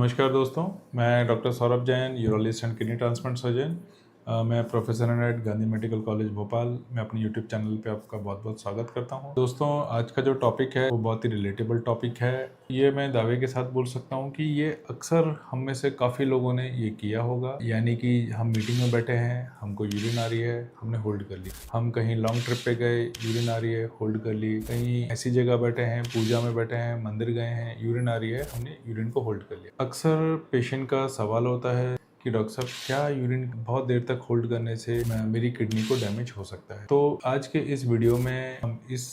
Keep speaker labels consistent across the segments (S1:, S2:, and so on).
S1: नमस्कार दोस्तों, मैं doctor Saurabh Jain, urologist and kidney transplant surgeon. मैं professor at Gandhi medical college Bhopal. मैं अपने यूट्यूब चैनल पे आपका बहुत बहुत स्वागत करता हूं। दोस्तों, आज का जो टॉपिक है वो बहुत ही रिलेटेबल टॉपिक है। ये मैं दावे के साथ बोल सकता हूं कि ये अक्सर हम में से काफ़ी लोगों ने ये किया होगा। यानी कि हम मीटिंग में बैठे हैं, हमको यूरिन आ रही है, हमने होल्ड कर ली। हम कहीं लॉन्ग ट्रिप पे गए, यूरिन आ रही है, होल्ड कर ली। कहीं ऐसी जगह बैठे हैं, पूजा में बैठे हैं, मंदिर गए हैं, यूरिन आ रही है, हमने यूरिन को होल्ड कर लिया। अक्सर पेशेंट का सवाल होता है कि डॉक्टर साहब, क्या यूरिन बहुत देर तक होल्ड करने से मेरी किडनी को डैमेज हो सकता है? तो आज के इस वीडियो में हम इस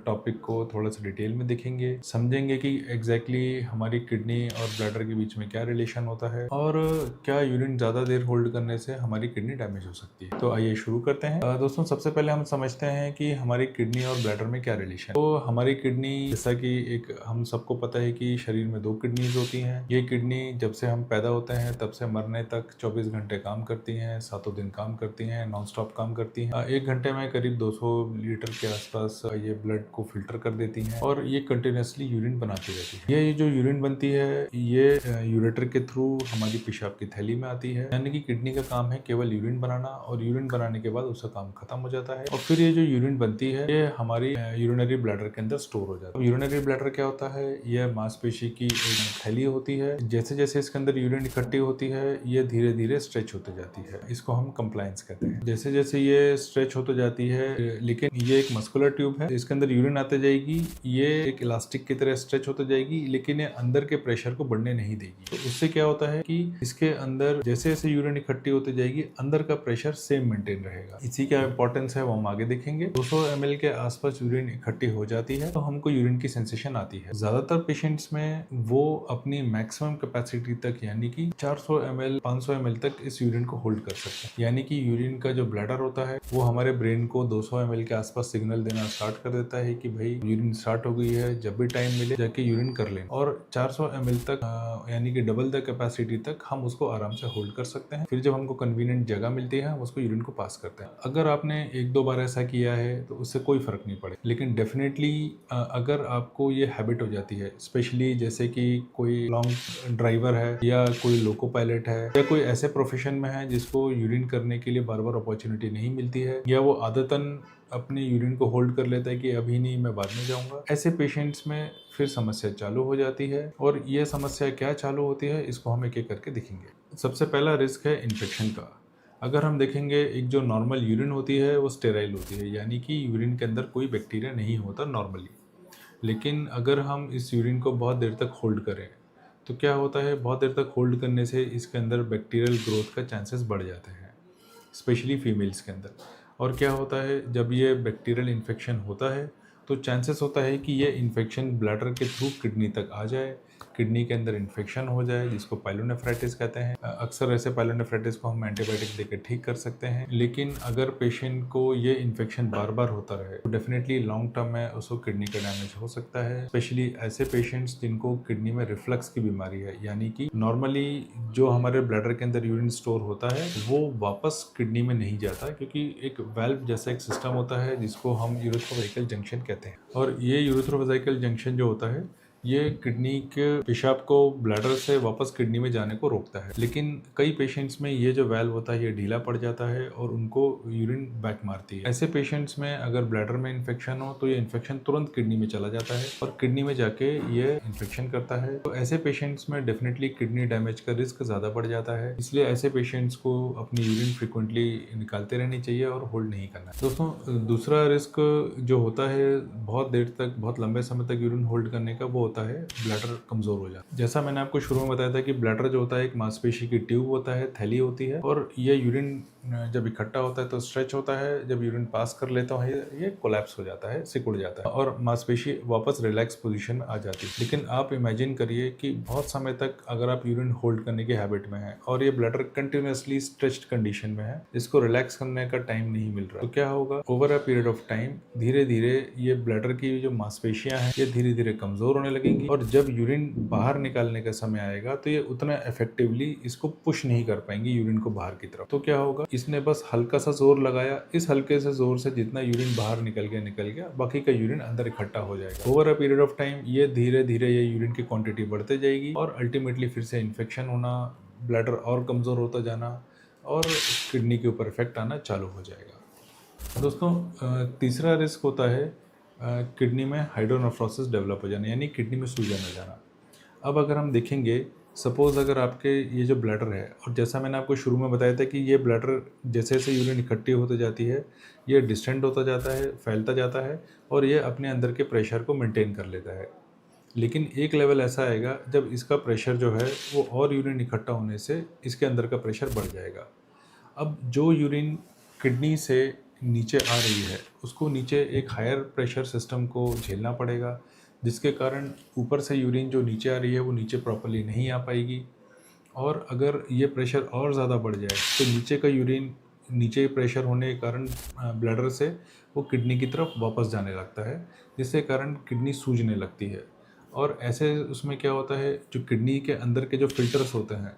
S1: टॉपिक को थोड़ा सा डिटेल में देखेंगे, समझेंगे कि एग्जैक्टली हमारी किडनी और ब्लैडर के बीच में क्या रिलेशन होता है और क्या यूरिन ज़्यादा देर होल्ड करने से हमारी किडनी डैमेज हो सकती है। तो आइए शुरू करते हैं। दोस्तों, सबसे पहले हम समझते हैं कि हमारी किडनी और ब्लैडर में क्या रिलेशन। तो हमारी किडनी, जैसा कि एक हम सबको पता है कि शरीर में 2 किडनीज होती हैं। ये किडनी जब से हम पैदा होते हैं तब से मरने तक 24 घंटे काम करती हैं, 7 दिन काम करती हैं, नॉन स्टॉप काम करती हैं। 1 घंटे में करीब 200 लीटर के आसपास ये ब्लड को फिल्टर कर देती हैं और ये कंटिन्यूसली यूरिन बनाती रहती है। ये जो यूरिन बनती है ये यूरेटर के थ्रू हमारी पेशाब की थैली में आती है। यानी कि किडनी का काम है केवल यूरिन बनाना, और यूरिन बनाने के बाद उसका काम खत्म हो जाता है। और फिर ये जो यूरिन बनती है ये हमारी यूरिनरी ब्लैडर के अंदर स्टोर हो जाता है। यूरिनरी ब्लैडर क्या होता है? यह मांसपेशी की एक थैली होती है। जैसे जैसे इसके अंदर यूरिन इकट्ठी होती है ये धीरे धीरे स्ट्रेच होते जाती है। इसको हम कंप्लायंस कहते हैं। जैसे जैसे ये स्ट्रेच होते जाती है, लेकिन ये एक मस्कुलर ट्यूब है, इसके अंदर यूरिन आते जाएगी, ये एक इलास्टिक की तरह स्ट्रेच होते जाएगी, लेकिन ये अंदर के प्रेशर को बढ़ने नहीं देगी। तो उससे क्या होता है कि इसके अंदर जैसे जैसे यूरिन इकट्ठी होती जाएगी अंदर का प्रेशर सेम मेंटेन रहेगा। इसी का इंपॉर्टेंस है वो हम आगे देखेंगे। 200 ml के आसपास यूरिन इकट्ठी हो जाती है तो हमको यूरिन की सेंसेशन आती है। ज्यादातर पेशेंट्स में वो अपनी मैक्सिमम कैपेसिटी तक यानी कि 400 ml 500 ml तक इस यूरिन को होल्ड कर सकते हैं। यानी कि यूरिन का जो ब्लैडर होता है वो हमारे ब्रेन को 200 ml के आसपास सिग्नल देना स्टार्ट कर देता है कि भाई यूरिन स्टार्ट हो गई है, जब भी टाइम मिले जाके यूरिन कर लें। और 400 ml तक यानी कि डबल द कैपेसिटी तक हम उसको आराम से होल्ड कर सकते हैं। फिर जब हमको कन्वीनियंट जगह मिलती है हम उसको यूरिन को पास करते हैं। अगर आपने 1-2 बार ऐसा किया है तो उससे कोई फर्क नहीं पड़े, लेकिन डेफिनेटली अगर आपको ये हैबिट हो जाती है, स्पेशली जैसे कि कोई लॉन्ग ड्राइवर है या कोई लोको पायलट है या कोई ऐसे प्रोफेशन में है जिसको यूरिन करने के लिए बार बार अपॉर्चुनिटी नहीं मिलती है, या वो आदतन अपने यूरिन को होल्ड कर लेता है कि अभी नहीं, मैं बाद में जाऊंगा, ऐसे पेशेंट्स में फिर समस्या चालू हो जाती है। और ये समस्या क्या चालू होती है इसको हम एक एक करके देखेंगे। सबसे पहला रिस्क है इन्फेक्शन का। अगर हम देखेंगे, एक जो नॉर्मल यूरिन होती है वो स्टेराइल होती है, यानी कि यूरिन के अंदर कोई बैक्टीरिया नहीं होता नॉर्मली। लेकिन अगर हम इस यूरिन को बहुत देर तक होल्ड करें तो क्या होता है, बहुत देर तक होल्ड करने से इसके अंदर बैक्टीरियल ग्रोथ का चांसेस बढ़ जाते हैं, स्पेशली फीमेल्स के अंदर। और क्या होता है, जब ये बैक्टीरियल इन्फेक्शन होता है तो चांसेस होता है कि ये इन्फेक्शन ब्लैडर के थ्रू किडनी तक आ जाए, किडनी के अंदर इन्फेक्शन हो जाए, जिसको पाइलोनेफ्राइटिस कहते हैं। अक्सर ऐसे पाइलोनेफ्राइटिस को हम एंटीबायोटिक देकर ठीक कर सकते हैं। लेकिन अगर पेशेंट को ये इन्फेक्शन बार बार होता रहे तो डेफिनेटली लॉन्ग टर्म में उसको किडनी का डैमेज हो सकता है। स्पेशली ऐसे पेशेंट्स जिनको किडनी में रिफ्लक्स की बीमारी है, यानी कि नॉर्मली जो हमारे ब्लैडर के अंदर यूरिन स्टोर होता है वो वापस किडनी में नहीं जाता, क्योंकि एक वाल्व जैसा एक सिस्टम होता है जिसको हम यूरेथ्रोवेजिकल जंक्शन कहते हैं। और ये यूरेथ्रोवेजिकल जंक्शन जो होता है ये किडनी के पेशाब को ब्लैडर से वापस किडनी में जाने को रोकता है। लेकिन कई पेशेंट्स में ये जो वाल्व होता है ये ढीला पड़ जाता है और उनको यूरिन बैक मारती है। ऐसे पेशेंट्स में अगर ब्लैडर में इन्फेक्शन हो तो ये इन्फेक्शन तुरंत किडनी में चला जाता है और किडनी में जाके ये इन्फेक्शन करता है। तो ऐसे पेशेंट्स में डेफिनेटली किडनी डैमेज का रिस्क ज़्यादा बढ़ जाता है। इसलिए ऐसे पेशेंट्स को अपनी यूरिन फ्रिक्वेंटली निकालते रहनी चाहिए और होल्ड नहीं करना। दोस्तों, दूसरा रिस्क जो होता है बहुत देर तक, बहुत लंबे समय तक यूरिन होल्ड करने का, वो होता है ब्लैडर कमजोर हो जाता है। जैसा मैंने आपको शुरू में बताया था कि ब्लैडर जो होता है एक मांसपेशी की ट्यूब होता है, थैली होती है, और ये यूरिन जब इकट्ठा होता है तो स्ट्रेच होता है, जब यूरिन पास कर लेता है ये कोलैप्स हो जाता है, सिकुड़ जाता है और मांसपेशी वापस रिलैक्स पोजीशन में आ जाती है। लेकिन आप इमेजिन करिए कि बहुत समय तक अगर आप यूरिन होल्ड करने की हैबिट में है और ये ब्लैडर कंटिन्यूसली स्ट्रेच्ड कंडीशन में है, इसको रिलैक्स करने का टाइम नहीं मिल रहा, तो क्या होगा, over a period of time धीरे धीरे ये ब्लैडर की जो मांसपेशियां हैं ये धीरे धीरे कमजोर होने लगेगी लगेंगी और जब यूरिन बाहर निकालने का समय आएगा तो ये उतना इफेक्टिवली इसको पुश नहीं कर पाएंगी यूरिन को बाहर की तरफ। तो क्या होगा, इसने बस हल्का सा जोर लगाया, इस हल्के से जोर से जितना यूरिन बाहर निकल गया, बाकी का यूरिन अंदर इकट्ठा हो जाएगा। Over a period of time ये धीरे धीरे ये यूरिन की क्वांटिटी बढ़ते जाएगी और अल्टीमेटली फिर से इन्फेक्शन होना, ब्लैडर और कमज़ोर होता जाना और किडनी के ऊपर इफेक्ट आना चालू हो जाएगा। दोस्तों तीसरा रिस्क होता है किडनी में हाइड्रोनेफ्रोसिस डेवलप हो जाना, यानी किडनी में सूजन हो जाना। अब अगर हम देखेंगे, सपोज़ अगर आपके ये जो ब्लैडर है, और जैसा मैंने आपको शुरू में बताया था कि ये ब्लैडर जैसे जैसे यूरिन इकट्ठी होती जाती है ये डिस्टेंट होता जाता है, फैलता जाता है और ये अपने अंदर के प्रेशर को मेंटेन कर लेता है। लेकिन एक लेवल ऐसा आएगा जब इसका प्रेशर जो है वो और यूरिन इकट्ठा होने से इसके अंदर का प्रेशर बढ़ जाएगा। अब जो यूरिन किडनी से नीचे आ रही है उसको नीचे एक हायर प्रेशर सिस्टम को झेलना पड़ेगा, जिसके कारण ऊपर से यूरिन जो नीचे आ रही है वो नीचे प्रॉपर्ली नहीं आ पाएगी। और अगर ये प्रेशर और ज़्यादा बढ़ जाए तो नीचे का यूरिन नीचे प्रेशर होने के कारण ब्लैडर से वो किडनी की तरफ वापस जाने लगता है, जिससे कारण किडनी सूजने लगती है। और ऐसे उसमें क्या होता है, जो किडनी के अंदर के जो फिल्टर्स होते हैं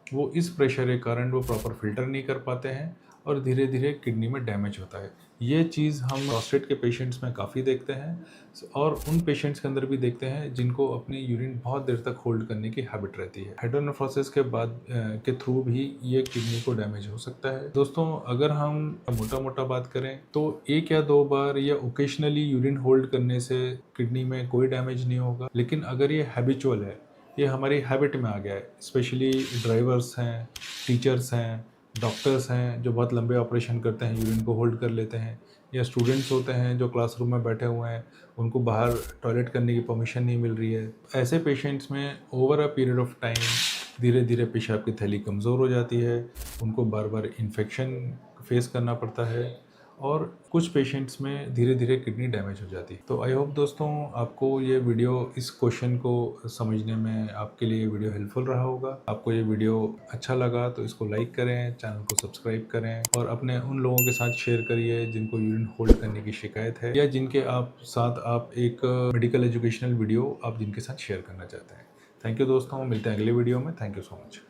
S1: वो इस प्रेशर के कारण वो प्रॉपर फिल्टर नहीं कर पाते हैं और धीरे धीरे किडनी में डैमेज होता है। ये चीज़ हम प्रोस्टेट के पेशेंट्स में काफ़ी देखते हैं और उन पेशेंट्स के अंदर भी देखते हैं जिनको अपनी यूरिन बहुत देर तक होल्ड करने की हैबिट रहती है। हाइड्रोनेफ्रोसिस के बाद के थ्रू भी ये किडनी को डैमेज हो सकता है। दोस्तों अगर हम मोटा मोटा बात करें तो 1 या 2 बार या ओकेशनली यूरिन होल्ड करने से किडनी में कोई डैमेज नहीं होगा, लेकिन अगर ये हैबिचुअल है, ये हमारी हैबिट में आ गया है, स्पेशली ड्राइवर्स हैं, टीचर्स हैं, डॉक्टर्स हैं जो बहुत लंबे ऑपरेशन करते हैं, यूरिन को होल्ड कर लेते हैं, या स्टूडेंट्स होते हैं जो क्लासरूम में बैठे हुए हैं, उनको बाहर टॉयलेट करने की परमिशन नहीं मिल रही है। ऐसे पेशेंट्स में over a period of time धीरे धीरे पेशाब की थैली कमज़ोर हो जाती है, उनको बार बार इन्फेक्शन फेस करना पड़ता है और कुछ पेशेंट्स में धीरे धीरे किडनी डैमेज हो जाती है। तो आई होप दोस्तों आपको ये वीडियो, इस क्वेश्चन को समझने में आपके लिए वीडियो हेल्पफुल रहा होगा। आपको ये वीडियो अच्छा लगा तो इसको लाइक करें, चैनल को सब्सक्राइब करें और अपने उन लोगों के साथ शेयर करिए जिनको यूरिन होल्ड करने की शिकायत है या जिनके साथ आप एक मेडिकल एजुकेशनल वीडियो आप जिनके साथ शेयर करना चाहते हैं। थैंक यू दोस्तों, मिलते हैं अगले वीडियो में। Thank you so much.